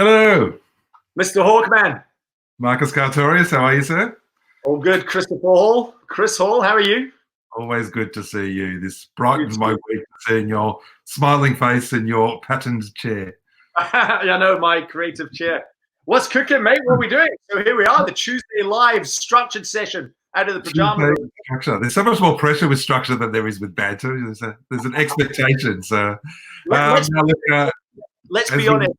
Hello, Mr. Hawkman. Marcus Cartorius. How are you, sir? All good, Christopher Hall. Chris Hall, how are you? Always good to see you. This You brightens my too. week, seeing your smiling face and your patterned chair. I know, my creative chair. What's cooking, mate? What are we doing? So here we are, the Tuesday live structured session out of the pajama Tuesday room. structure. There's so much more pressure with structure than there is with banter. There's an expectation. So, Let's now look, let's as be we honest.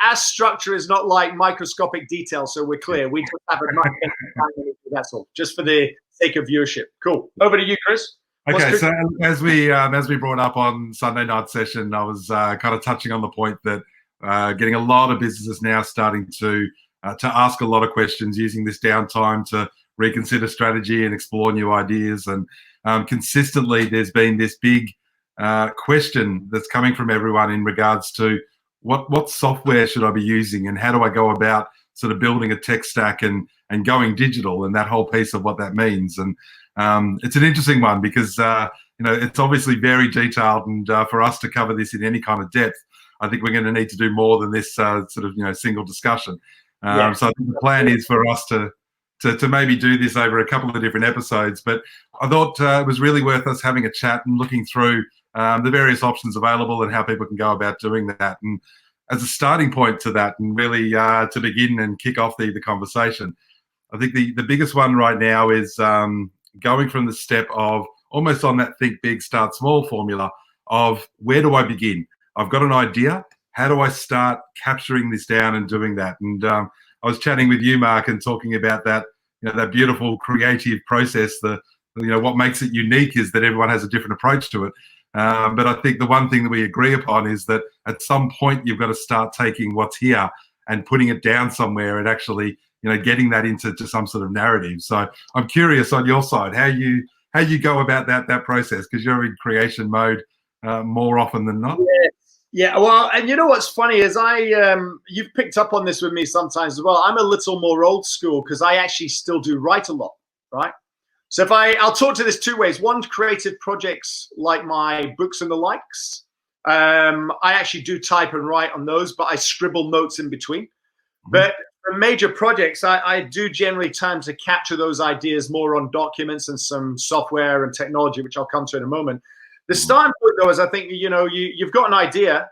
Our structure is not like microscopic detail, so we're clear. We just have a nice vessel, just for the sake of viewership. Cool. Over to you, Chris. What's Okay, cooking? so as we brought up on Sunday night session, I was kind of touching on the point that getting a lot of businesses now starting to ask a lot of questions, using this downtime to reconsider strategy and explore new ideas. And consistently, there's been this big question that's coming from everyone in regards to what software should I be using, and how do I go about sort of building a tech stack and going digital, and that whole piece of what that means. And it's an interesting one because it's obviously very detailed, and for us to cover this in any kind of depth, I think we're going to need to do more than this sort of single discussion. Yeah. So I think the plan is for us to maybe do this over a couple of different episodes. But I thought it was really worth us having a chat and looking through the various options available and how people can go about doing that. And as a starting point to that, and really to begin and kick off the conversation, I think the biggest one right now is going from the step of almost on that think big, start small formula of where do I begin? I've got an idea. How do I start capturing this down and doing that? And I was chatting with you, Mark, and talking about that, that beautiful creative process. What makes it unique is that everyone has a different approach to it. But I think the one thing that we agree upon is that at some point you've got to start taking what's here and putting it down somewhere and actually, getting that into some sort of narrative. So I'm curious on your side how you go about that process, because you're in creation mode more often than not. Yeah, well, and you know what's funny is you've picked up on this with me sometimes as well. I'm a little more old school because I actually still do write a lot, right? So I'll talk to this two ways. One, creative projects like my books and the likes. I actually do type and write on those, but I scribble notes in between. Mm-hmm. But for major projects, I do generally tend to capture those ideas more on documents and some software and technology, which I'll come to in a moment. The starting point, though, is I think, you've got an idea.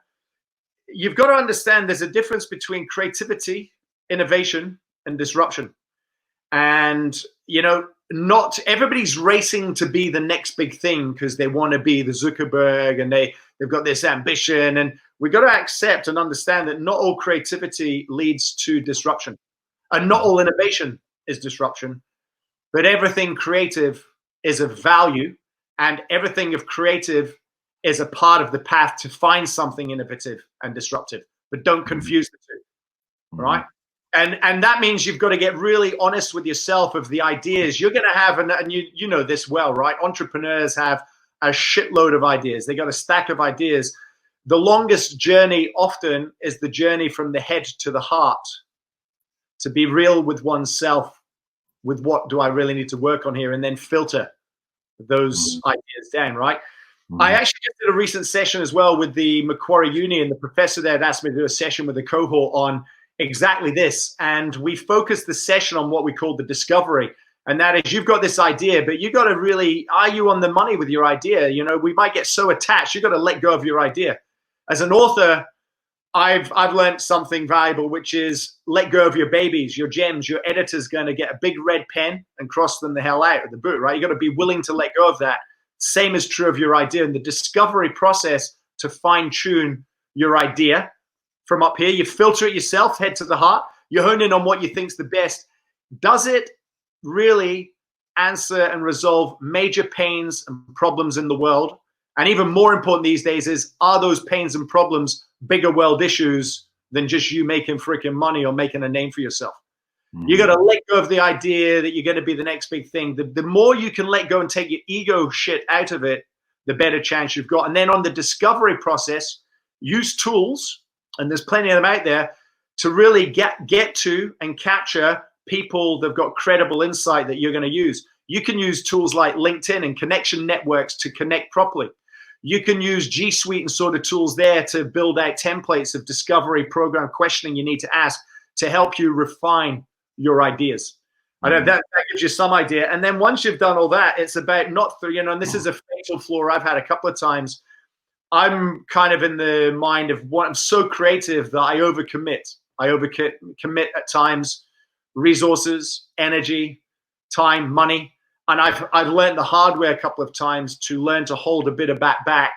You've got to understand there's a difference between creativity, innovation, and disruption. And, not everybody's racing to be the next big thing because they want to be the Zuckerberg and they've got this ambition. And we've got to accept and understand that not all creativity leads to disruption. And not all innovation is disruption. But everything creative is of value. And everything of creative is a part of the path to find something innovative and disruptive. But don't confuse the two, right? And that means you've got to get really honest with yourself of the ideas you're going to have. And you know this well, right? Entrepreneurs have a shitload of ideas. They got a stack of ideas. The longest journey often is the journey from the head to the heart, to be real with oneself, with what do I really need to work on here, and then filter those ideas down, right? I actually just did a recent session as well with the Macquarie Uni, and the professor there had asked me to do a session with a cohort on exactly this. And we focused the session on what we call the discovery. And that is, you've got this idea, but you got to really, are you on the money with your idea? We might get so attached, you got to let go of your idea. As an author, I've learned something valuable, which is let go of your babies, your gems. Your editor's going to get a big red pen and cross them the hell out of the boot, right? You got to be willing to let go of that. Same is true of your idea. And the discovery process to fine tune your idea from up here, you filter it yourself, head to the heart. You hone in on what you think's the best. Does it really answer and resolve major pains and problems in the world? And even more important these days is, are those pains and problems bigger world issues than just you making freaking money or making a name for yourself? You got to let go of the idea that you're going to be the next big thing. The more you can let go and take your ego shit out of it, the better chance you've got. And then on the discovery process, use tools, and there's plenty of them out there, to really get to and capture people that've got credible insight that you're going to use. You can use tools like LinkedIn and connection networks to connect properly. you can use G Suite and sort of tools there to build out templates of discovery, program, questioning you need to ask to help you refine your ideas. I know that gives you some idea. And then once you've done all that, it's about not, and this is a fatal flaw I've had a couple of times. I'm kind of in the mind of what I'm so creative that I overcommit. I overcommit at times, resources, energy, time, money. And I've learned the hard way a couple of times to learn to hold a bit of back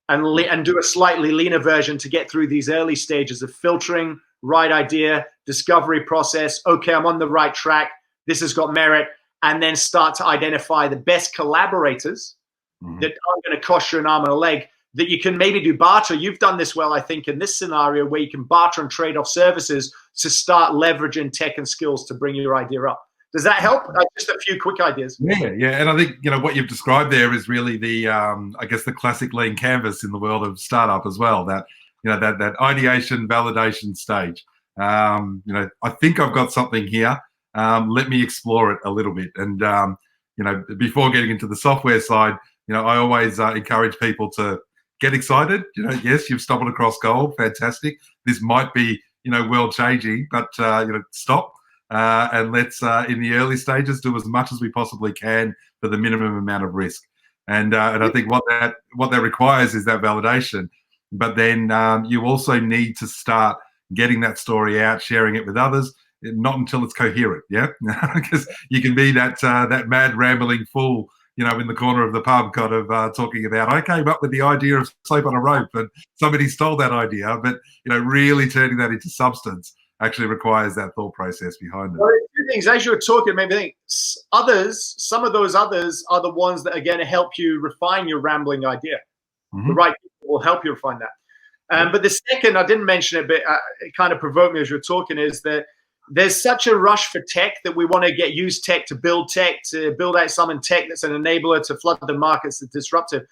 and do a slightly leaner version to get through these early stages of filtering, right idea, discovery process. Okay, I'm on the right track. This has got merit. And then start to identify the best collaborators that aren't going to cost you an arm and a leg, that you can maybe do barter. You've done this well, I think, in this scenario where you can barter and trade off services to start leveraging tech and skills to bring your idea up. Does that help? Just a few quick ideas. Yeah. And I think, what you've described there is really the, I guess, the classic lean canvas in the world of startup as well, that, that ideation, validation stage. I think I've got something here. Let me explore it a little bit. And, before getting into the software side, I always encourage people to get excited. Yes, you've stumbled across gold. Fantastic. This might be, world changing, but, stop. And let's, in the early stages, do as much as we possibly can for the minimum amount of risk. And I think what that requires is that validation. But then you also need to start getting that story out, sharing it with others, not until it's coherent, yeah? Because you can be that mad, rambling fool, in the corner of the pub kind of talking about, I came up with the idea of soap on a rope and somebody stole that idea. But, really turning that into substance actually requires that thought process behind it. Well, two things. As you're talking, maybe think some of those others are the ones that are going to help you refine your rambling idea. The right people will help you refine that. But the second, I didn't mention it, but it kind of provoked me as you're talking, is that there's such a rush for tech that we want to use tech to build out some in tech that's an enabler to flood the markets that's disruptive.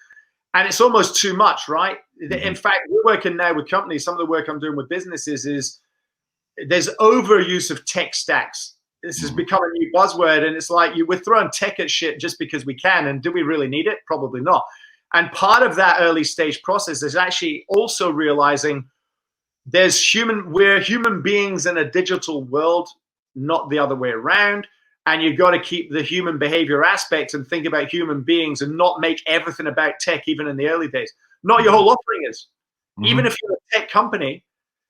And it's almost too much, right? In fact, we're working now with companies. Some of the work I'm doing with businesses is there's overuse of tech stacks. This has become a new buzzword, and it's like we're throwing tech at shit just because we can. And do we really need it? Probably not. And part of that early stage process is actually also realizing we're human beings in a digital world, not the other way around. And you've got to keep the human behavior aspect and think about human beings and not make everything about tech, even in the early days. Not your whole offering is. Even if you're a tech company,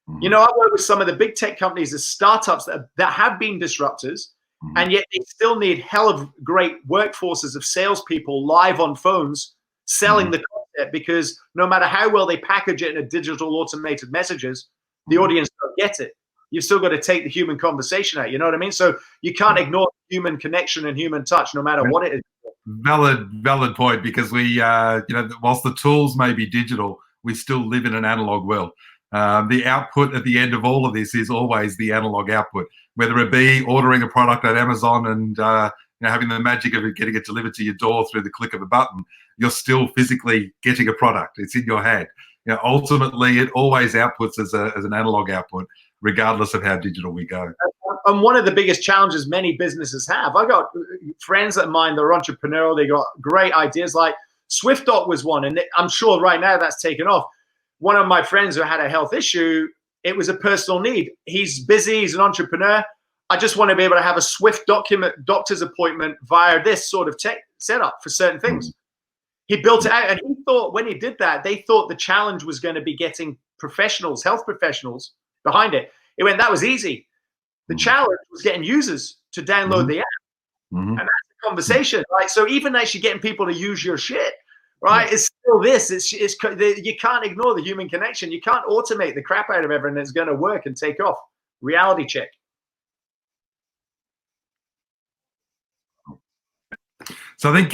I work with some of the big tech companies as startups that have been disruptors, and yet they still need hell of great workforces of salespeople live on phones selling the concept, because no matter how well they package it in a digital automated messages, the audience don't get it. You've still got to take the human conversation out. You know what I mean? So you can't ignore human connection and human touch, no matter what it is. Valid point, because we, whilst the tools may be digital, we still live in an analog world. The output at the end of all of this is always the analog output, whether it be ordering a product at Amazon and having the magic of it getting it delivered to your door through the click of a button. You're still physically getting a product. It's in your hand. Ultimately, it always outputs as an analog output, regardless of how digital we go. And one of the biggest challenges many businesses have, I got friends of mine that are entrepreneurial. They got great ideas. Like SwiftDoc was one, and I'm sure right now that's taken off. One of my friends who had a health issue, it was a personal need. He's busy. He's an entrepreneur. I just want to be able to have a swift doctor's appointment via this sort of tech setup for certain things. He built it out, and he thought when he did that, they thought the challenge was going to be getting professionals, health professionals behind it. He went, that was easy. The challenge was getting users to download the app. And that's the conversation, right? So even actually getting people to use your shit, right, it's still this. You can't ignore the human connection. You can't automate the crap out of everything that's going to work and take off. Reality check. So I think,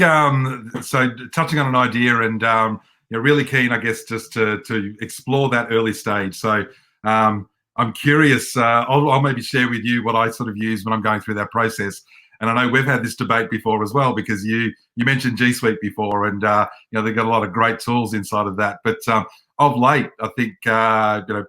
so touching on an idea and really keen, I guess, just to explore that early stage. So I'm curious, I'll maybe share with you what I sort of use when I'm going through that process. And I know we've had this debate before as well, because you mentioned G Suite before, and they've got a lot of great tools inside of that. But of late, I think the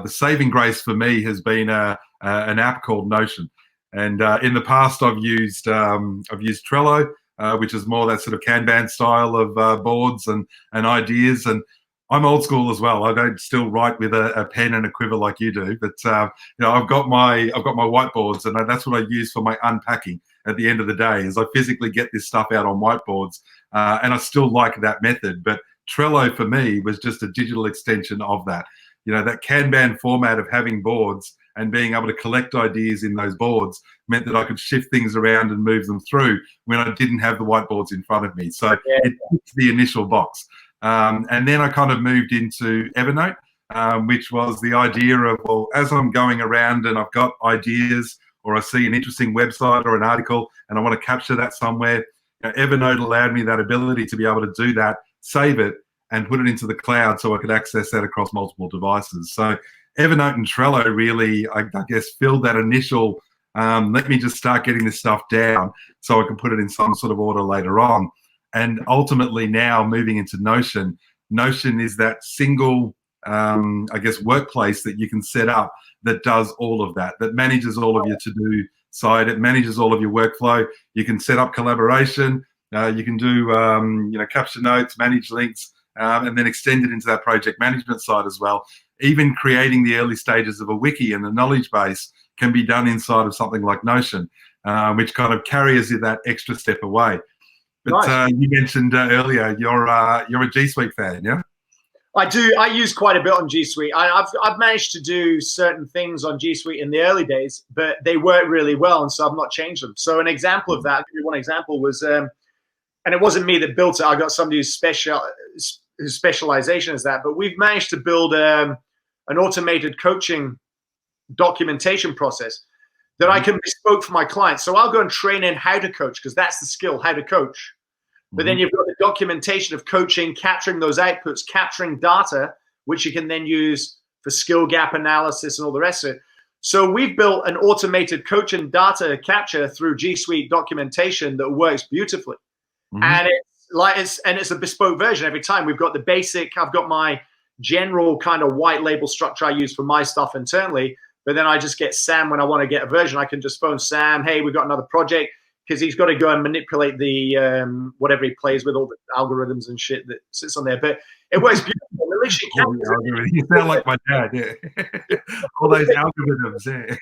saving grace for me has been an app called Notion. And in the past, I've used Trello. which is more that sort of Kanban style of boards and ideas. And I'm old school as well. I don't still write with a pen and a quiver like you do, but I've got my whiteboards, and that's what I use for my unpacking. At the end of the day, is I physically get this stuff out on whiteboards, and I still like that method. But Trello for me was just a digital extension of that. That Kanban format of having boards and being able to collect ideas in those boards meant that I could shift things around and move them through when I didn't have the whiteboards in front of me. So it ticked the initial box. And then I kind of moved into Evernote, which was the idea of, well, as I'm going around and I've got ideas, or I see an interesting website or an article and I want to capture that somewhere, Evernote allowed me that ability to be able to do that, save it, and put it into the cloud so I could access that across multiple devices. So Evernote and Trello really, I guess, filled that initial, let me just start getting this stuff down so I can put it in some sort of order later on. And ultimately now moving into Notion. Notion is that single, I guess, workplace that you can set up that does all of that, that manages all of your to-do side. It manages all of your workflow. You can set up collaboration. You can do, capture notes, manage links, and then extend it into that project management side as well. Even creating the early stages of a wiki and a knowledge base can be done inside of something like Notion, which kind of carries you that extra step away. But nice. You mentioned earlier you're a G Suite fan, yeah? I do. I use quite a bit on G Suite. I've managed to do certain things on G Suite in the early days, but they work really well, and so I've not changed them. So an example of that, I'll give you one example, was, and it wasn't me that built it. I got somebody whose specialization is that. But we've managed to build an automated coaching documentation process that I can bespoke for my clients. So I'll go and train in how to coach, because that's the skill, how to coach. But then you've got the documentation of coaching, capturing those outputs, capturing data, which you can then use for skill gap analysis and all the rest of it. So we've built an automated coaching data capture through G Suite documentation that works beautifully. And it's a bespoke version every time. We've got the basic, I've got my general kind of white label structure I use for my stuff internally. But then I just get Sam when I want to get a version. I can just phone Sam, hey, we've got another project, because he's got to go and manipulate the whatever he plays with, all the algorithms and shit that sits on there. But it works beautiful. You sound like my dad, yeah. All those algorithms, yeah.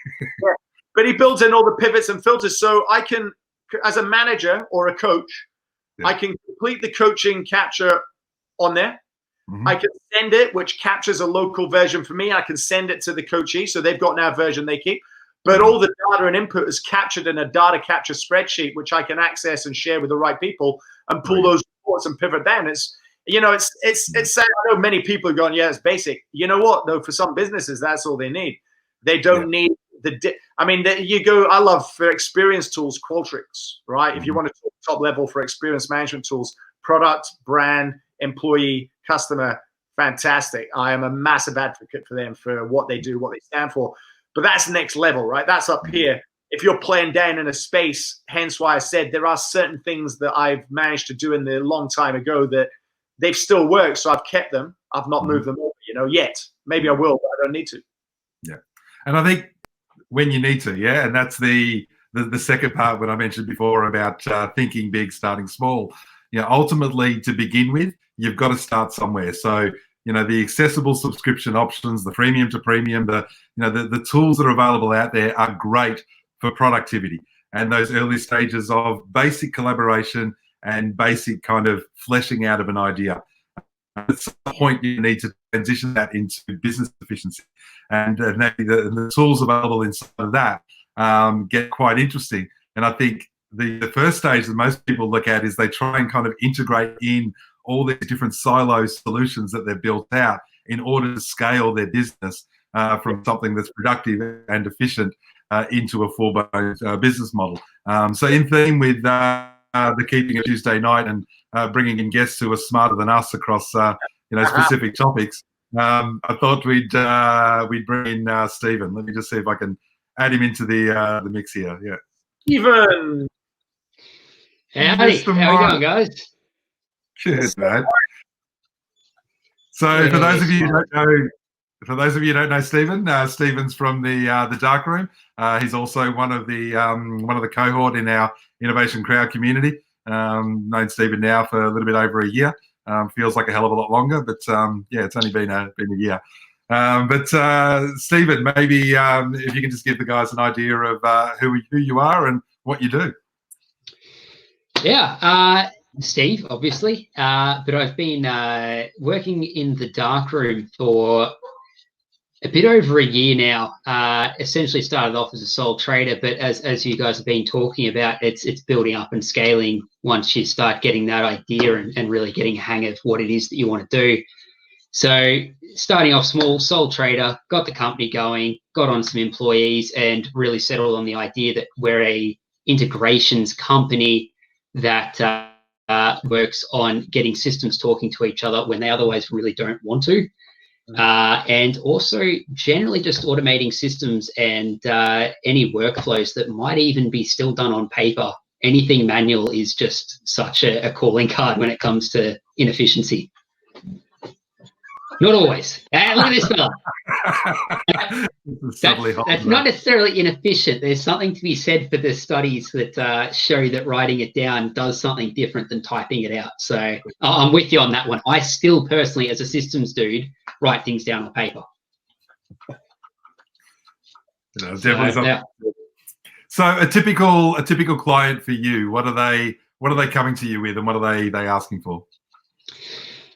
But he builds in all the pivots and filters. So I can, as a manager or a coach, I can complete the coaching capture on there. I can send it, which captures a local version for me. I can send it to the coachee, so they've got now a version they keep. But all the data and input is captured in a data capture spreadsheet, which I can access and share with the right people and pull those reports and pivot down. It's sad. I know many people are going, yeah, it's basic. You know what, though? For some businesses, that's all they need. They don't need I love, for experience tools, Qualtrics, right? If you want to talk top level for experience management tools, product, brand, employee, customer, fantastic. I am a massive advocate for them, for what they do, what they stand for. But that's next level, right? That's up here. If you're playing down in a space, hence why I said there are certain things that I've managed to do in the long time ago that they've still worked, so I've kept them. I've not moved them over, yet. Maybe I will, but I don't need to. Yeah. And I think when you need to, yeah, and that's the second part when I mentioned before about thinking big, starting small. Ultimately, to begin with, you've got to start somewhere. So, the accessible subscription options, the freemium to premium, the tools that are available out there are great for productivity and those early stages of basic collaboration and basic kind of fleshing out of an idea. At some point, you need to transition that into business efficiency. And the tools available inside of that get quite interesting. And I think the first stage that most people look at is they try and kind of integrate in all these different silo solutions that they've built out in order to scale their business from something that's productive and efficient into a full-blown business model. So in theme with the Keeping a Tuesday Night and bringing in guests who are smarter than us across specific topics, I thought we'd bring in Stephen. Let me just see if I can add him into the mix here. Yeah, Stephen. Howdy. How we going, guys? Good, man. So for those of you who don't know Stephen, Stephen's from the Darqroom. He's also one of the cohort in our Innovation Crowd community. Known Stephen now for a little bit over a year. Feels like a hell of a lot longer, but yeah, it's only been a year. Stephen, maybe if you can just give the guys an idea of who you are and what you do. Yeah, Steve, obviously, but I've been working in the darkroom for a bit over a year now. Essentially started off as a sole trader, but as you guys have been talking about, it's building up and scaling once you start getting that idea and really getting a hang of what it is that you want to do. So starting off small, sole trader, got the company going, got on some employees, and really settled on the idea that we're a integrations company that works on getting systems talking to each other when they otherwise really don't want to. And also generally just automating systems and any workflows that might even be still done on paper. Anything manual is just such a calling card when it comes to inefficiency. Not always. Look at this fella. That's not necessarily inefficient. There's something to be said for the studies that show that writing it down does something different than typing it out. So I'm with you on that one. I still personally, as a systems dude, write things down on paper. So a typical client for you, what are they coming to you with, and what are they asking for?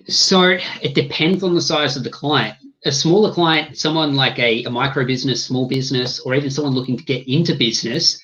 So it depends on the size of the client. A smaller client, someone like a micro business, small business, or even someone looking to get into business,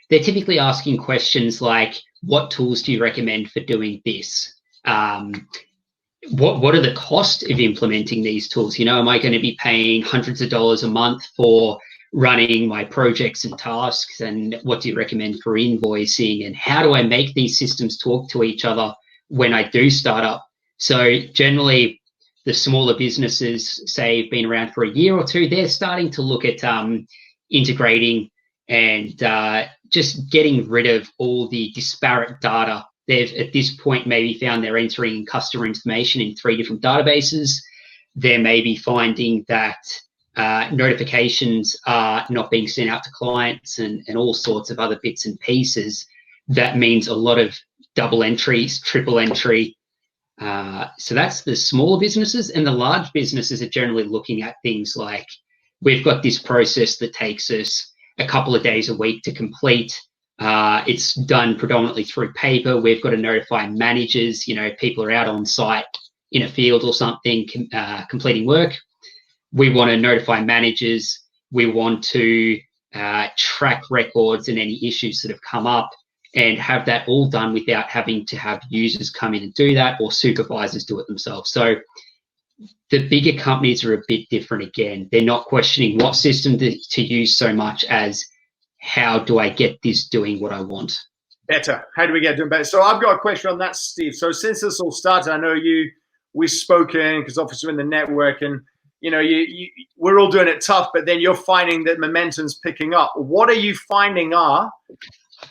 they're typically asking questions like, what tools do you recommend for doing this? What are the cost of implementing these tools? You know, am I going to be paying hundreds of dollars a month for running my projects and tasks? And what do you recommend for invoicing? And how do I make these systems talk to each other when I do start up? So generally, the smaller businesses, say, been around for a year or two, they're starting to look at integrating and just getting rid of all the disparate data. They've, at this point, maybe found they're entering customer information in 3 different databases. They're maybe finding that notifications are not being sent out to clients and all sorts of other bits and pieces. That means a lot of double entries, triple entry. So that's the smaller businesses, and the large businesses are generally looking at things like, we've got this process that takes us a couple of days a week to complete. It's done predominantly through paper. We've got to notify managers, you know, people are out on site in a field or something, completing work. We want to notify managers. We want to track records and any issues that have come up, and have that all done without having to have users come in and do that, or supervisors do it themselves. So the bigger companies are a bit different again. They're not questioning what system to use so much as, how do I get this doing what I want? Better. How do we get doing better? So I've got a question on that, Steve. So since this all started, I know we've spoken, because obviously we're in the network, and you know, we're all doing it tough, but then you're finding that momentum's picking up. What are you finding are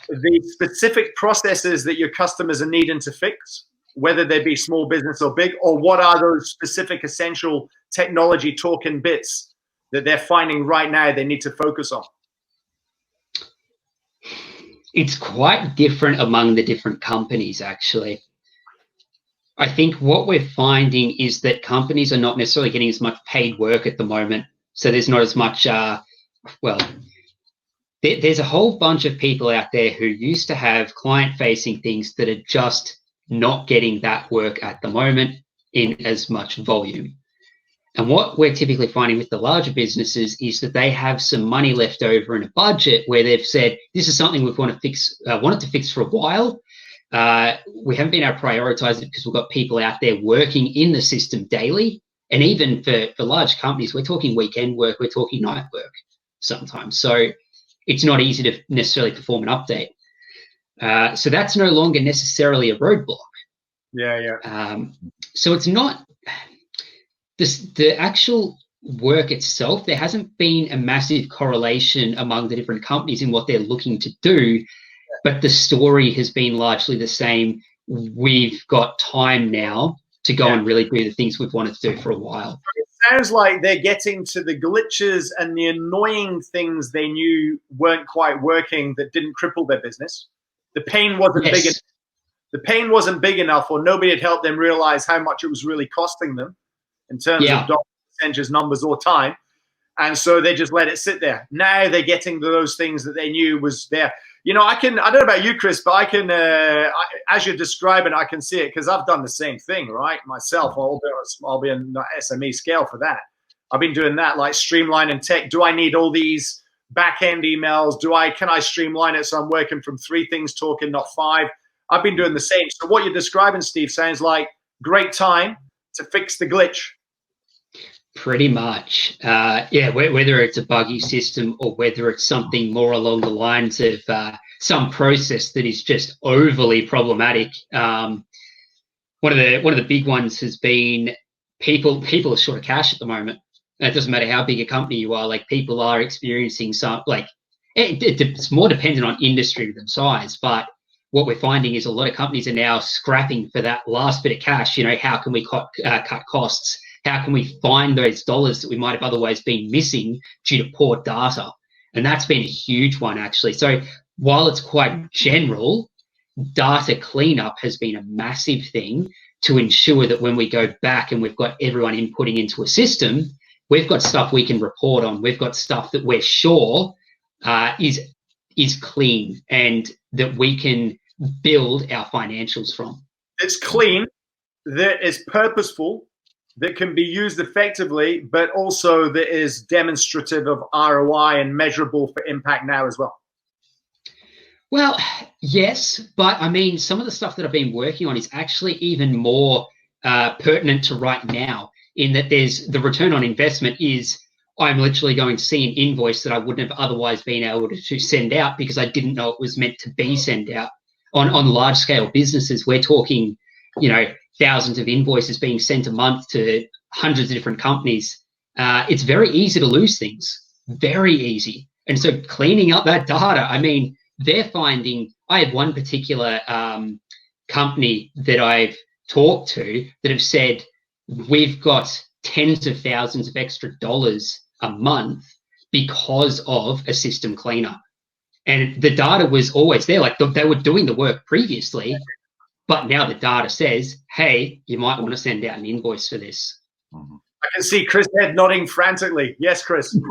the specific processes that your customers are needing to fix, whether they be small business or big, or what are those specific essential technology talking bits that they're finding right now they need to focus on? It's quite different among the different companies, actually. I think what we're finding is that companies are not necessarily getting as much paid work at the moment. So there's not as much, there's a whole bunch of people out there who used to have client-facing things that are just not getting that work at the moment in as much volume. And what we're typically finding with the larger businesses is that they have some money left over in a budget where they've said, this is something we've wanted to fix for a while. We haven't been able to prioritize it because we've got people out there working in the system daily. And even for large companies, we're talking weekend work, we're talking night work sometimes. So it's not easy to necessarily perform an update. So that's no longer necessarily a roadblock. Yeah. So it's not the actual work itself. There hasn't been a massive correlation among the different companies in what they're looking to do, but the story has been largely the same. We've got time now to go and really do the things we've wanted to do for a while. It sounds like they're getting to the glitches and the annoying things they knew weren't quite working that didn't cripple their business. The pain wasn't big enough. the pain wasn't big enough, or nobody had helped them realize how much it was really costing them in terms of dollars, percentages, numbers, or time. And so they just let it sit there. Now they're getting those things that they knew was there. You know, I don't know about you, Chris, but I can, as you're describing, I can see it because I've done the same thing, right? Myself, I'll be on SME scale for that. I've been doing that, like streamlining tech. Do I need all these back-end emails? Can I streamline it so I'm working from 3 things talking, not 5? I've been doing the same. So what you're describing, Steve, sounds like great time to fix the glitch. Pretty much. Yeah, whether it's a buggy system or whether it's something more along the lines of some process that is just overly problematic. One of the big ones has been people are short of cash at the moment. And it doesn't matter how big a company you are. Like, people are experiencing some, like, it's more dependent on industry than size. But what we're finding is a lot of companies are now scrapping for that last bit of cash. You know, how can we cut costs? How can we find those dollars that we might have otherwise been missing due to poor data? And that's been a huge one, actually. So while it's quite general, data cleanup has been a massive thing to ensure that when we go back and we've got everyone inputting into a system, we've got stuff we can report on. We've got stuff that we're sure is clean and that we can build our financials from. It's clean, that is purposeful, that can be used effectively, but also that is demonstrative of ROI and measurable for impact now as well. Well, yes, but I mean, some of the stuff that I've been working on is actually even more pertinent to right now, in that there's the return on investment is I'm literally going to see an invoice that I wouldn't have otherwise been able to send out because I didn't know it was meant to be sent out. On large scale businesses, we're talking, you know, thousands of invoices being sent a month to hundreds of different companies. It's very easy to lose things, very easy. And so cleaning up that data, I mean, they're finding, I had one particular company that I've talked to that have said, we've got tens of thousands of extra dollars a month because of a system cleanup. And the data was always there. Like, they were doing the work previously, but now the data says, hey, you might want to send out an invoice for this. I can see Chris' head nodding frantically. Yes, Chris. No,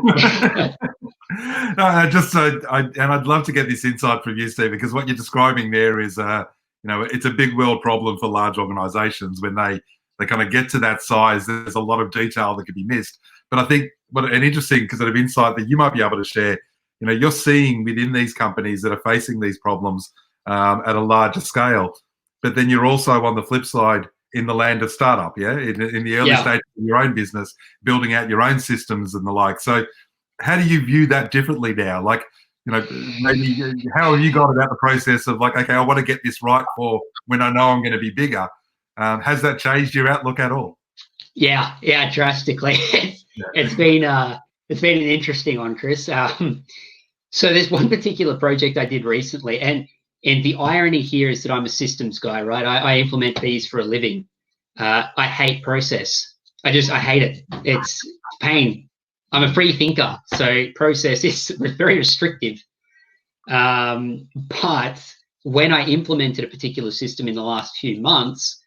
I'd love to get this insight from you, Steve, because what you're describing there is, you know, it's a big world problem for large organizations when they kind of get to that size. There's a lot of detail that could be missed. But I think an interesting sort of insight that you might be able to share, you know, you're seeing within these companies that are facing these problems at a larger scale. But then you're also on the flip side in the land of startup, in the early stages of your own business, building out your own systems and the like. So how do you view that differently now? Like, you know, maybe how have you gone about the process of like, okay, I want to get this right for when I know I'm going to be bigger? Has that changed your outlook at all? Yeah, drastically. It's been an interesting one, Chris. So there's one particular project I did recently, and the irony here is that I'm a systems guy, right? I implement these for a living. I hate process. I hate it. It's pain. I'm a free thinker, so process is very restrictive. But when I implemented a particular system in the last few months,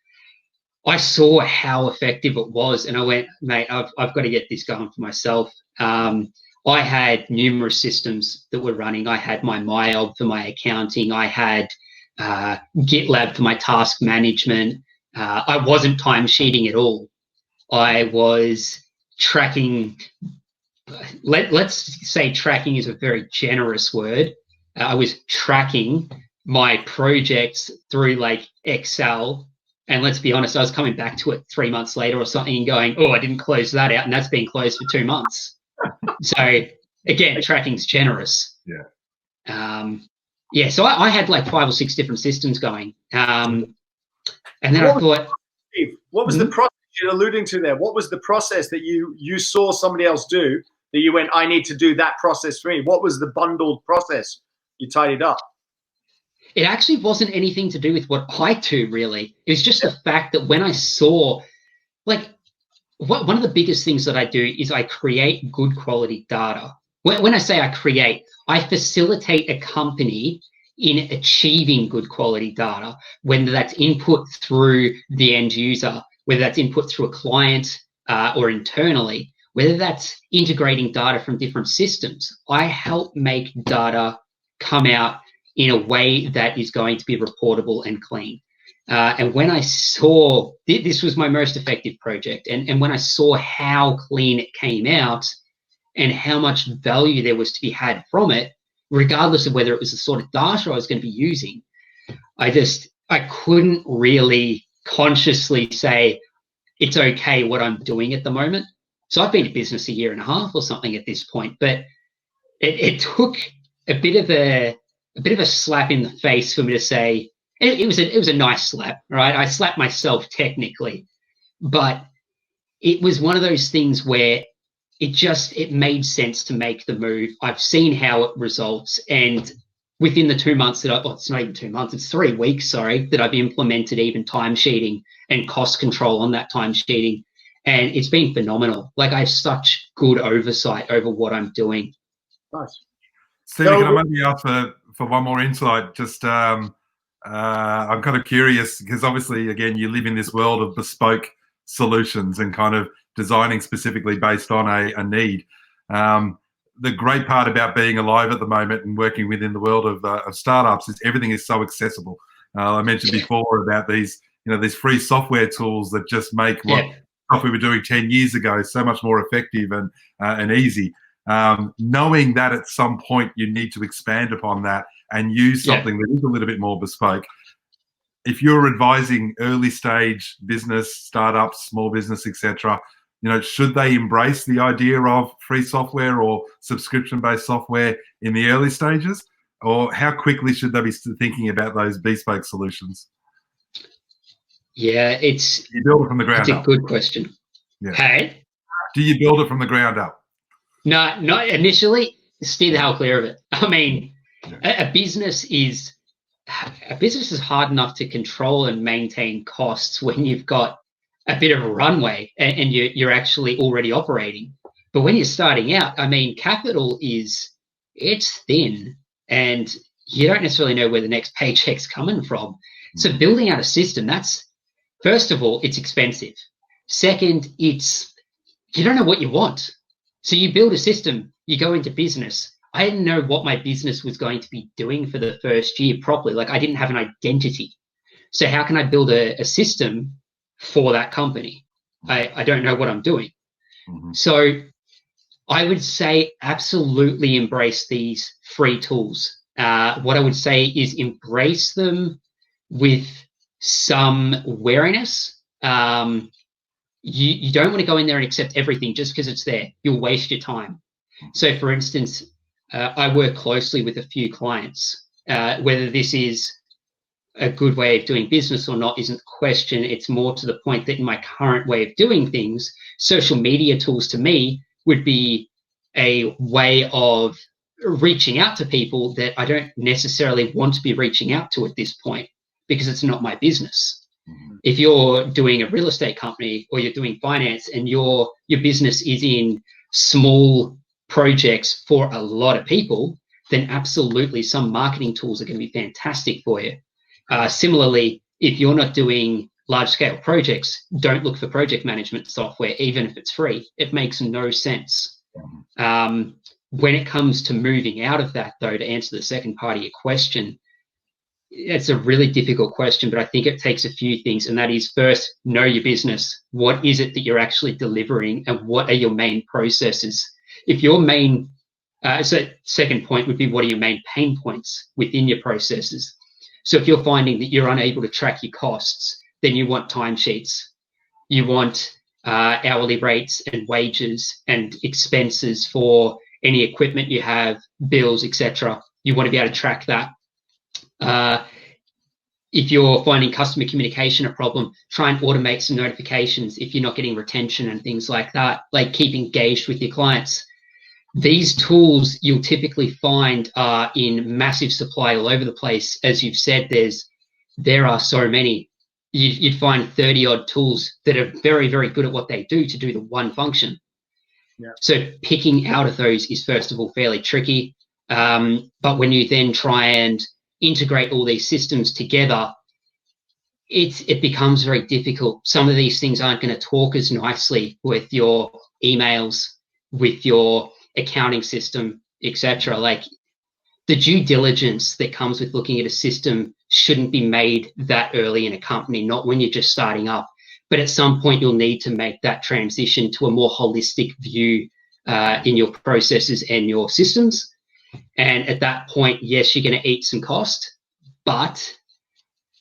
I saw how effective it was, and I went, mate, I've got to get this going for myself. I had numerous systems that were running. I had my MyOb for my accounting. I had GitLab for my task management. I wasn't timesheeting at all. I was tracking. Let's say tracking is a very generous word. I was tracking my projects through like Excel. And let's be honest, I was coming back to it 3 months later or something and going, oh, I didn't close that out. And that's been closed for 2 months. So again, tracking's generous. So I had like 5 or 6 different systems going. And then I thought, Steve, what was the process you're alluding to there? What was the process that you saw somebody else do that you went, I need to do that process for me? What was the bundled process you tidied up? It actually wasn't anything to do with what I do, really. It was just the fact that when I saw, like, one of the biggest things that I do is I create good quality data. When I say I create, I facilitate a company in achieving good quality data, whether that's input through the end user, whether that's input through a client or internally, whether that's integrating data from different systems. I help make data come out in a way that is going to be reportable and clean. And when I saw, this was my most effective project, and when I saw how clean it came out and how much value there was to be had from it, regardless of whether it was the sort of data I was going to be using, I couldn't really consciously say it's okay what I'm doing at the moment. So I've been in business a year and a half or something at this point, but it took a bit of a slap in the face for me to say it was a nice slap, right? I slapped myself technically, but it was one of those things where it made sense to make the move. I've seen how it results, and within the 2 months it's not even 2 months, it's 3 weeks, sorry, that I've implemented even timesheeting and cost control on that timesheeting, and it's been phenomenal. Like, I have such good oversight over what I'm doing. Nice. Stephen, can I maybe ask for one more insight? Just I'm kind of curious because obviously, again, you live in this world of bespoke solutions and kind of designing specifically based on a need. The great part about being alive at the moment and working within the world of startups is everything is so accessible. I mentioned before about these free software tools that just make what stuff we were doing 10 years ago so much more effective and easy. Knowing that at some point you need to expand upon that and use something that is a little bit more bespoke. If you're advising early stage business, startups, small business, etc., should they embrace the idea of free software or subscription-based software in the early stages, or how quickly should they be thinking about those bespoke solutions? Yeah, you build it from the ground up. It's a good question. Yeah. Hey, do you build it from the ground up? No, not initially. Steer the hell clear of it. I mean, a business is hard enough to control and maintain costs when you've got a bit of a runway and you're actually already operating. But when you're starting out, I mean, capital it's thin and you don't necessarily know where the next paycheck's coming from. So building out a system, first of all, it's expensive. Second, you don't know what you want. So you build a system, you go into business. I didn't know what my business was going to be doing for the first year properly. Like, I didn't have an identity. So how can I build a system for that company? I don't know what I'm doing. Mm-hmm. So I would say absolutely embrace these free tools. What I would say is embrace them with some wariness. You don't want to go in there and accept everything just because it's there. You'll waste your time. So, for instance, I work closely with a few clients. Whether this is a good way of doing business or not isn't the question. It's more to the point that in my current way of doing things, social media tools to me would be a way of reaching out to people that I don't necessarily want to be reaching out to at this point because it's not my business. Mm-hmm. If you're doing a real estate company or you're doing finance and your business is in small projects for a lot of people, then absolutely some marketing tools are going to be fantastic for you. Similarly, if you're not doing large-scale projects, don't look for project management software, even if it's free. It makes no sense. When it comes to moving out of that, though, to answer the second part of your question, it's a really difficult question, but I think it takes a few things, and that is, first, know your business. What is it that you're actually delivering, and what are your main processes? If your main second point would be, what are your main pain points within your processes? So if you're finding that you're unable to track your costs, then you want timesheets. You want hourly rates and wages and expenses for any equipment you have, bills, etc. You want to be able to track that. If you're finding customer communication a problem, try and automate some notifications if you're not getting retention and things like that. Like, keep engaged with your clients. These tools you'll typically find are in massive supply all over the place. As you've said, there are so many. You'd find 30-odd tools that are very, very good at what they do to do the one function. Yeah. So picking out of those is, first of all, fairly tricky. But when you then try and integrate all these systems together, it becomes very difficult. Some of these things aren't going to talk as nicely with your emails, with your accounting system, etc. Like, the due diligence that comes with looking at a system shouldn't be made that early in a company, not when you're just starting up. But at some point, you'll need to make that transition to a more holistic view in your processes and your systems. And at that point, yes, you're going to eat some cost, but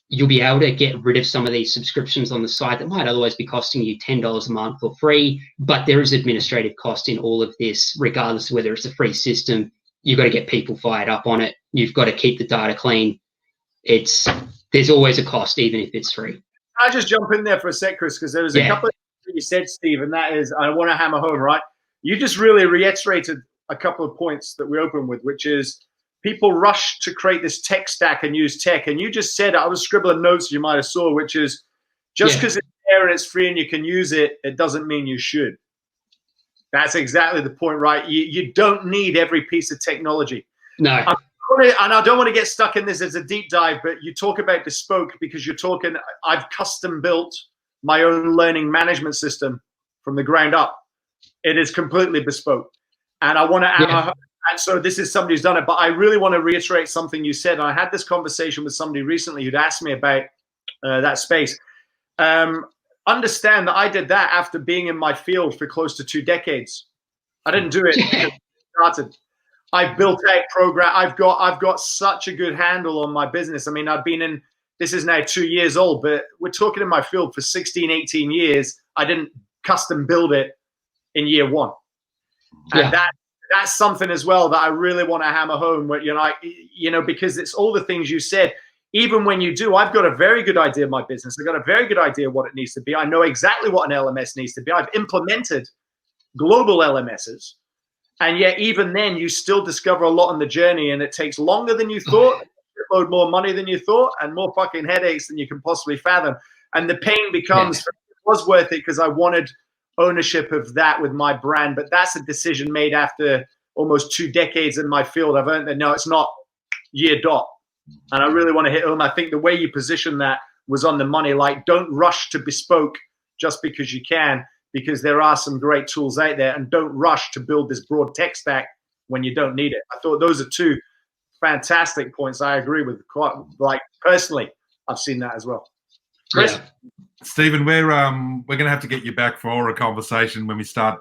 you'll be able to get rid of some of these subscriptions on the side that might otherwise be costing you $10 a month for free. But there is administrative cost in all of this, regardless of whether it's a free system. You've got to get people fired up on it. You've got to keep the data clean. There's always a cost, even if it's free. I'll just jump in there for a sec, Chris, because there was a couple of things that you said, Steve, and that is, I want to hammer home, right? You just really reiterated a couple of points that we open with, which is people rush to create this tech stack and use tech. And you just said, I was scribbling notes you might have saw, which is just because it's there and it's free and you can use it, it doesn't mean you should. That's exactly the point, right? You don't need every piece of technology. No. And I don't want to get stuck in this as a deep dive, but you talk about Bespoke because you're talking, I've custom built my own learning management system from the ground up. It is completely bespoke. And I want to add, and so this is somebody who's done it, but I really want to reiterate something you said. I had this conversation with somebody recently who'd asked me about that space. Understand that I did that after being in my field for close to 2 decades. I didn't do it because I started. I built out program. I've got such a good handle on my business. I mean, I've been in, this is now 2 years old, but we're talking in my field for 16, 18 years. I didn't custom build it in year 1. And that's something as well that I really want to hammer home, where, because it's all the things you said. Even when you do, I've got a very good idea of my business. I've got a very good idea of what it needs to be. I know exactly what an LMS needs to be. I've implemented global LMSs. And yet, even then, you still discover a lot on the journey, and it takes longer than you thought, load more money than you thought, and more fucking headaches than you can possibly fathom. And the pain becomes, it was worth it because I wanted ownership of that with my brand. But that's a decision made after almost 2 decades in my field. I've earned that. No, it's not year dot. And I really want to hit home. I think the way you position that was on the money. Like, don't rush to Bespoke just because you can, because there are some great tools out there, and don't rush to build this broad tech stack when you don't need it. I thought those are 2 fantastic points. I agree with, quite, like, personally, I've seen that as well. Chris? Yeah. Stephen, we're going to have to get you back for a conversation when we start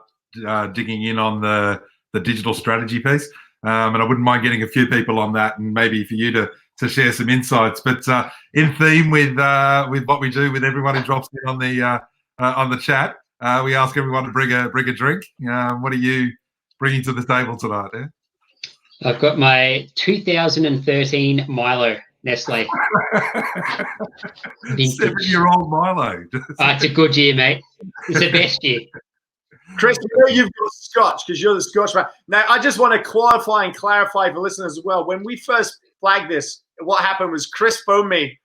digging in on the digital strategy piece. And I wouldn't mind getting a few people on that, and maybe for you to share some insights. But in theme with what we do with everyone who drops in on the chat, we ask everyone to bring a drink. What are you bringing to the table tonight? Yeah? I've got my 2013 Milo Nestle. 7-year-old Milo. It's a good year, mate. It's the best year. Chris, you know you've got Scotch because you're the Scotch man. Now, I just want to qualify and clarify for listeners as well. When we first flagged this, what happened was Chris phoned me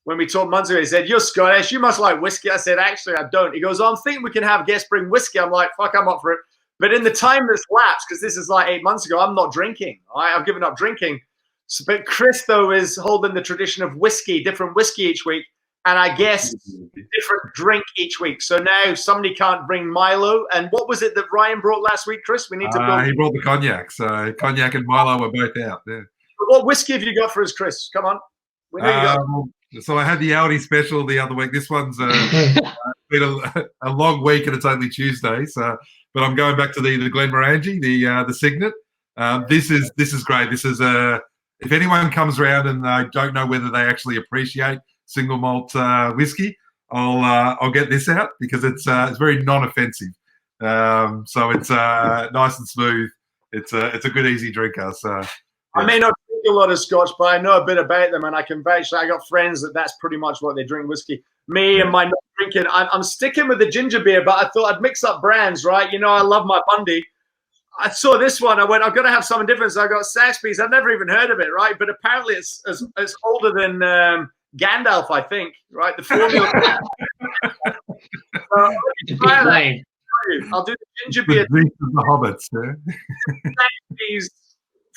when we talked months ago. He said, "You're Scottish. You must like whiskey." I said, "Actually, I don't." He goes, "Oh, I'm thinking we can have guests bring whiskey." I'm like, "Fuck, I'm up for it." But in the time that's lapsed, because this is like 8 months ago, I'm not drinking. I've given up drinking. So, but Chris, though, is holding the tradition of whiskey, different whiskey each week. And I guess different drink each week. So now somebody can't bring Milo. And what was it that Ryan brought last week, Chris? We need to build. He brought the cognac. So cognac and Milo were both out. Yeah. What whiskey have you got for us, Chris? Come on. We know you got. So I had the Aldi special the other week. This one's been a long week, and it's only Tuesday. So, but I'm going back to the Glenmorangie, the Signet. This is great. This is if anyone comes around and they don't know whether they actually appreciate single malt whiskey, I'll get this out because it's very non-offensive. So it's nice and smooth. It's a good easy drinker. So yeah. I may not drink a lot of Scotch, but I know a bit about them, and I can vouch that I got friends that's pretty much what they drink whiskey. Me and my not drinking, I'm sticking with the ginger beer, but I thought I'd mix up brands, right? You know, I love my Bundy. I saw this one. I went, I've got to have something different. So I got Saxby's. I've never even heard of it, right? But apparently it's older than Gandalf, I think, right? The formula. I'll do the ginger beer. The hobbits, yeah. Saxby's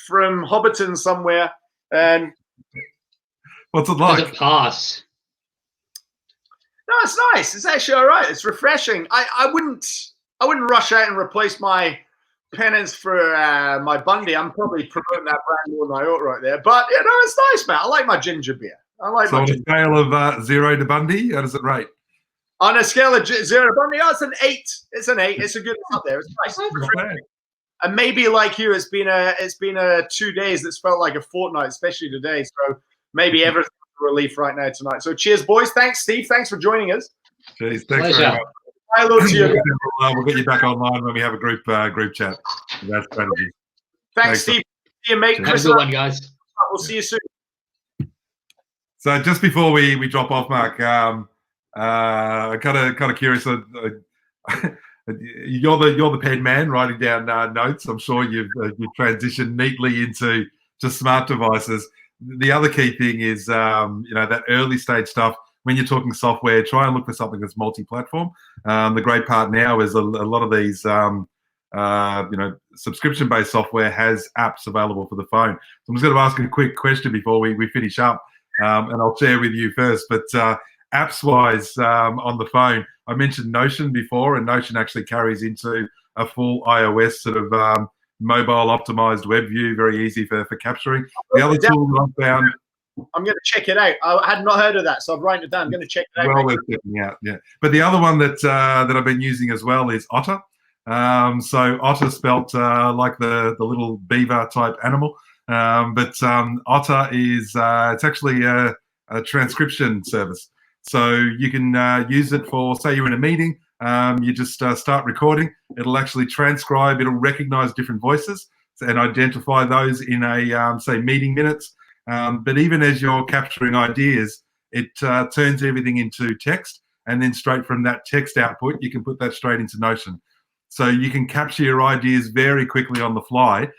from Hobbiton somewhere, and What's it Does like? it pass? No, it's nice. It's actually all right. It's refreshing. I wouldn't rush out and replace my penance for my Bundy. I'm probably promoting that brand more than I ought right there. But it's nice, man. I like my ginger beer. I like So my on a ginger. scale of 0 to Bundy, how does it rate? On a scale of 0 to Bundy, it's an 8. It's an 8. It's a good up there. It's nice. Not bad. And maybe like you, it's been a 2 days that's felt like a fortnight, especially today. So maybe everything's a relief right now tonight. So cheers, boys. Thanks, Steve. Thanks for joining us. Jeez, thanks Pleasure. very much. Hello to you. We'll get you back online when we have a group chat about strategy. Thanks, Steve. See you, mate. Have a Chris, good one, guys. we'll see you soon. So just before we drop off, Mark, kind of curious. You're the pen man writing down notes. I'm sure you've transitioned neatly into just smart devices. The other key thing is that early stage stuff. When you're talking software, try and look for something that's multi-platform. The great part now is a lot of these subscription-based software has apps available for the phone. So I'm just going to ask a quick question before we finish up, and I'll share with you first. But apps-wise, on the phone, I mentioned Notion before, and Notion actually carries into a full iOS sort of mobile optimized web view, very easy for capturing. The other tool that I found, I'm going to check it out. I had not heard of that, so I'm writing it down. I'm going to check it out. well worth checking out, yeah. But the other one that I've been using as well is Otter. So Otter spelt like the little beaver type animal, but Otter is it's actually a transcription service. So you can use it for, say you're in a meeting, you just start recording. It'll actually transcribe. It'll recognize different voices and identify those in a say meeting minutes. But even as you're capturing ideas, it turns everything into text, and then straight from that text output, you can put that straight into Notion. So you can capture your ideas very quickly on the fly,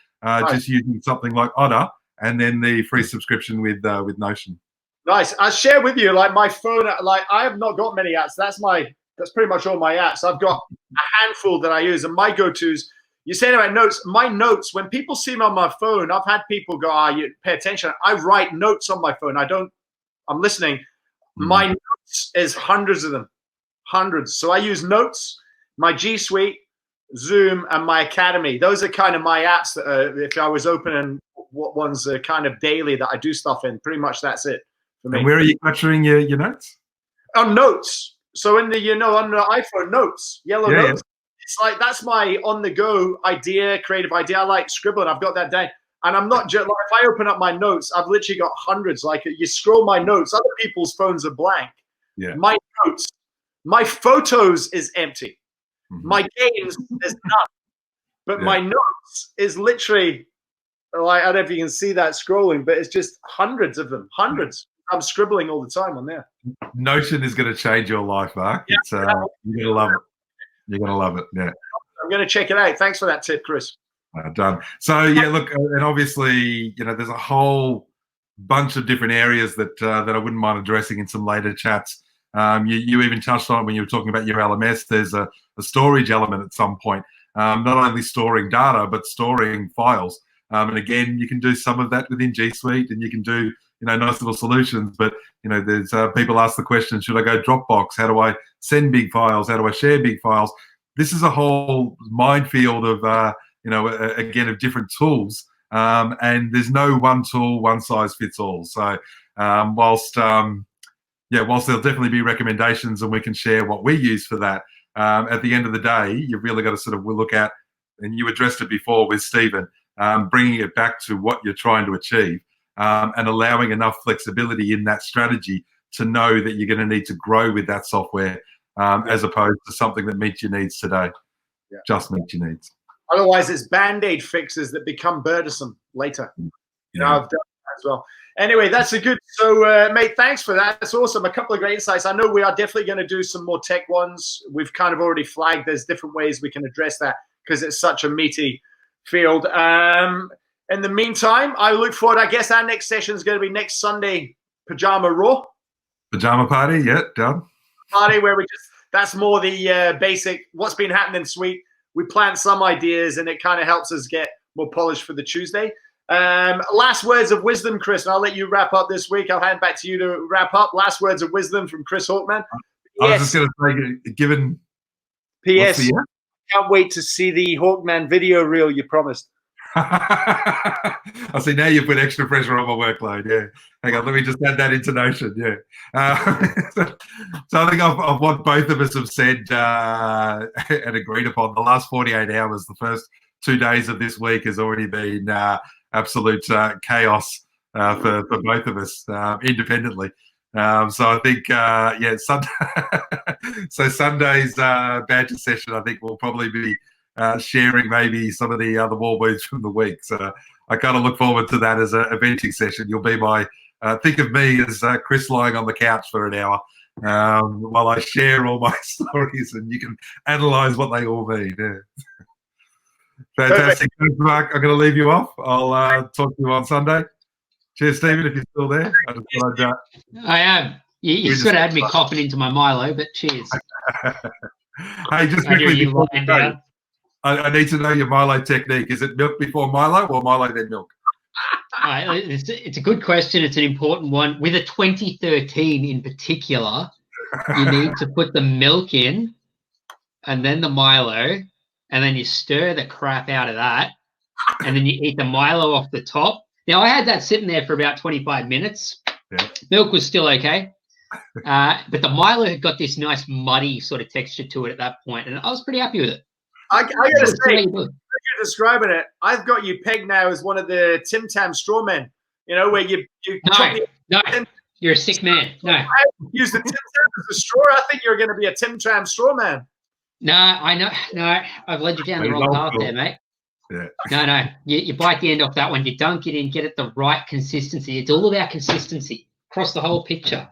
just using something like Otter, and then the free subscription with Notion. Nice. I'll share with you, like my phone, like I have not got many apps. That's pretty much all my apps. I've got a handful that I use, and my go-tos. You saying about notes? My notes. When people see me on my phone, I've had people go, you pay attention. I write notes on my phone. I'm listening. My notes is hundreds of them, hundreds. So I use Notes, my G Suite, Zoom, and my Academy. Those are kind of my apps that if I was opening what ones are kind of daily that I do stuff in. Pretty much that's it for me. And where are you capturing your notes? On Notes. So on the iPhone, Notes, yellow notes. Yeah. It's like that's my on-the-go idea, creative idea. I like scribbling. I've got that down. And I'm not just like, if I open up my notes, I've literally got hundreds. Like you scroll my notes, other people's phones are blank. Yeah. My notes, my photos is empty. My games is none. But my notes is literally like, I don't know if you can see that scrolling, but it's just hundreds of them. Hundreds. I'm scribbling all the time on there. Notion is going to change your life, Mark. Yeah, you're going to love it. You're going to love it. Yeah. I'm going to check it out. Thanks for that tip, Chris. Done. So yeah, look, and obviously, there's a whole bunch of different areas that I wouldn't mind addressing in some later chats. You even touched on it when you were talking about your LMS. There's a storage element at some point, not only storing data but storing files. And again, you can do some of that within G Suite, and you can do nice little solutions. But there's people ask the question: should I go Dropbox? How do I send big files? How do I share big files? This is a whole minefield of again, of different tools, and there's no one tool, one size fits all. So whilst there'll definitely be recommendations, and we can share what we use for that, at the end of the day, you've really got to sort of look at, and you addressed it before with Stephen, bringing it back to what you're trying to achieve, and allowing enough flexibility in that strategy to know that you're going to need to grow with that software, as opposed to something that meets your needs today. Yeah. Just meets your needs. Otherwise, it's Band-Aid fixes that become burdensome later. I've done that as well. Anyway, that's a good. So, mate, thanks for that. That's awesome. A couple of great insights. I know we are definitely going to do some more tech ones. We've kind of already flagged there's different ways we can address that because it's such a meaty field. In the meantime, I look forward. I guess our next session is going to be next Sunday, Pajama Raw. Pajama party, yeah, done. Party where that's more the basic, what's been happening in Suite. We plant some ideas, and it kind of helps us get more polished for the Tuesday. Last words of wisdom, Chris, and I'll let you wrap up this week. I'll hand back to you to wrap up. Last words of wisdom from Chris Hawkman. I was just going to say, given P.S. Can't wait to see the Hawkman video reel you promised. I see now you've put extra pressure on my workload. Yeah, hang on, let me just add that into Notion. Yeah, so I think of what both of us have said and agreed upon. The last 48 hours, the first 2 days of this week, has already been absolute chaos for both of us independently. So I think, so Sunday's Badger session, I think we'll probably be sharing maybe some of the other war words from the week. So I kind of look forward to that as a venting session. You'll be my, think of me as Chris lying on the couch for an hour while I share all my stories, and you can analyse what they all mean. Yeah. Fantastic. Thanks, Mark. I'm going to leave you off. I'll talk to you on Sunday. Cheers, Stephen, if you're still there. I am. You sort of had me coughing into my Milo, but cheers. Hey, just quickly before we go, I need to know your Milo technique. Is it milk before Milo or Milo then milk? It's a good question. It's an important one. With a 2013 in particular, you need to put the milk in and then the Milo, and then you stir the crap out of that, and then you eat the Milo off the top. Now, I had that sitting there for about 25 minutes. Yeah. Milk was still okay. But the Milo had got this nice muddy sort of texture to it at that point, and I was pretty happy with it. I got to say, you're describing it. I've got you pegged now as one of the Tim Tam straw men, you know, where you No, you're a sick man. No. I use the Tim Tam as a straw. I think you're going to be a Tim Tam straw man. No, I know. No, I've led you down the wrong path there, mate. Yeah. No. You bite the end off that one. You dunk it in, get it the right consistency. It's all about consistency across the whole picture.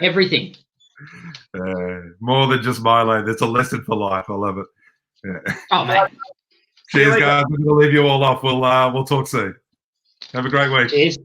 Everything. More than just Milo. That's a lesson for life. I love it. Yeah. Oh, mate. Cheers, guys. I'm going to leave you all off. We'll talk soon. Have a great week. Cheers.